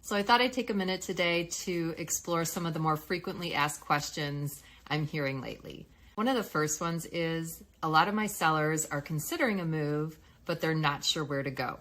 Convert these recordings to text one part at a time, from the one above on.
So I thought I'd take a minute today to explore some of the more frequently asked questions I'm hearing lately. One of the first ones is, a lot of my sellers are considering a move, but they're not sure where to go.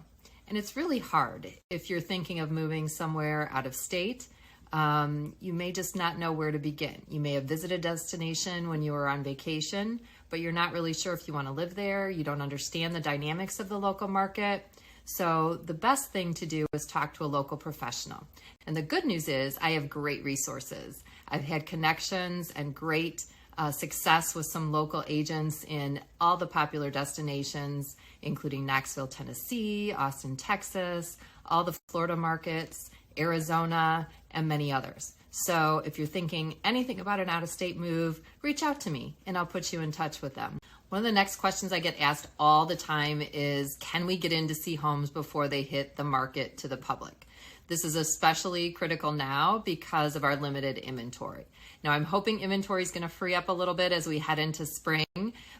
And it's really hard. If you're thinking of moving somewhere out of state, you may just not know where to begin. You may have visited a destination when you were on vacation, but you're not really sure if you want to live there. You don't understand the dynamics of the local market. So the best thing to do is talk to a local professional. And the good news is I have great resources. I've had connections and great success with some local agents in all the popular destinations, including Knoxville, Tennessee, Austin, Texas, all the Florida markets, Arizona, and many others. So if you're thinking anything about an out-of-state move, reach out to me and I'll put you in touch with them. One of the next questions I get asked all the time is, can we get in to see homes before they hit the market to the public? This is especially critical now because of our limited inventory. Now, I'm hoping inventory is going to free up a little bit as we head into spring,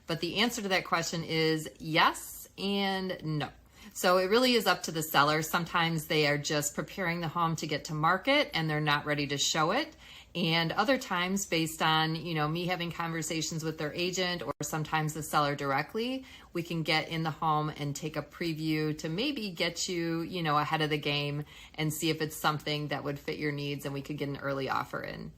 but the answer to that question is yes and no. So it really is up to the seller. Sometimes they are just preparing the home to get to market and they're not ready to show it. And other times, based on, me having conversations with their agent or sometimes the seller directly, we can get in the home and take a preview to maybe get you, ahead of the game and see if it's something that would fit your needs and we could get an early offer in.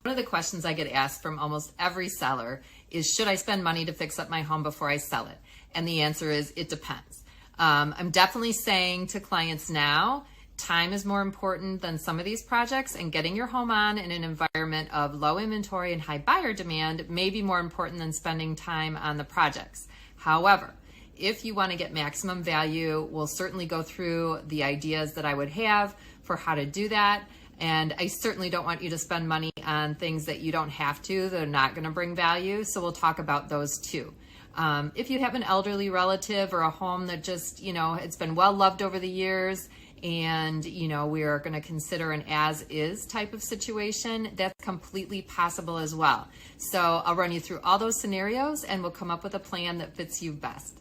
One of the questions I get asked from almost every seller is, should I spend money to fix up my home before I sell it? And the answer is, it depends. I'm definitely saying to clients now, time is more important than some of these projects, and getting your home on in an environment of low inventory and high buyer demand may be more important than spending time on the projects. However, if you want to get maximum value, we'll certainly go through the ideas that I would have for how to do that. And I certainly don't want you to spend money on things that you don't have to, that are not going to bring value. So we'll talk about those too. If you have an elderly relative or a home that just, it's been well loved over the years, and we are going to consider an as-is type of situation, that's completely possible as well. So I'll run you through all those scenarios and we'll come up with a plan that fits you best.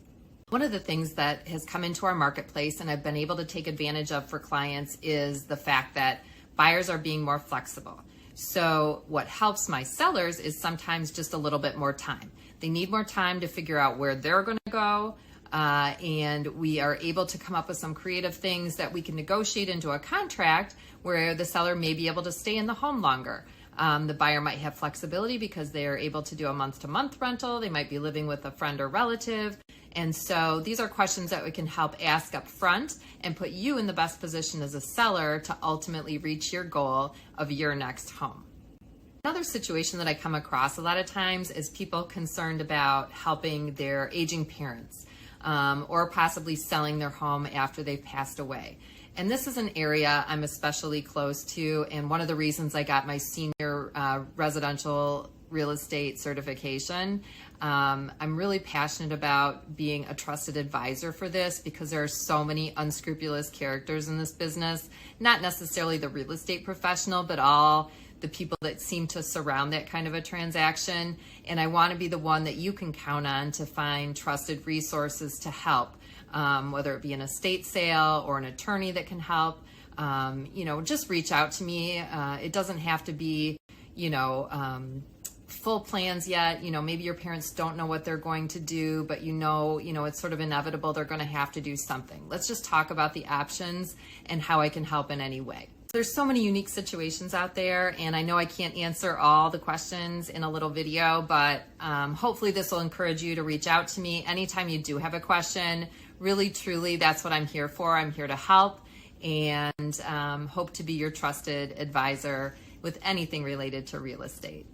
One of the things that has come into our marketplace and I've been able to take advantage of for clients is the fact that buyers are being more flexible. So what helps my sellers is sometimes just a little bit more time. They need more time to figure out where they're going to go. And we are able to come up with some creative things that we can negotiate into a contract where the seller may be able to stay in the home longer. The buyer might have flexibility because they are able to do a month-to-month rental. They might be living with a friend or relative. And so these are questions that we can help ask up front and put you in the best position as a seller to ultimately reach your goal of your next home. Another situation that I come across a lot of times is people concerned about helping their aging parents. Or possibly selling their home after they've passed away. And this is an area I'm especially close to, and one of the reasons I got my senior residential real estate certification. I'm really passionate about being a trusted advisor for this because there are so many unscrupulous characters in this business, not necessarily the real estate professional, but all the people that seem to surround that kind of a transaction. And I want to be the one that you can count on to find trusted resources to help, whether it be an estate sale or an attorney that can help. Just reach out to me. It doesn't have to be, full plans yet. Maybe your parents don't know what they're going to do, but it's sort of inevitable they're going to have to do something. Let's just talk about the options and how I can help in any way. There's so many unique situations out there, and I know I can't answer all the questions in a little video, but hopefully this will encourage you to reach out to me anytime you do have a question. Really, truly, that's what I'm here for. I'm here to help and hope to be your trusted advisor with anything related to real estate.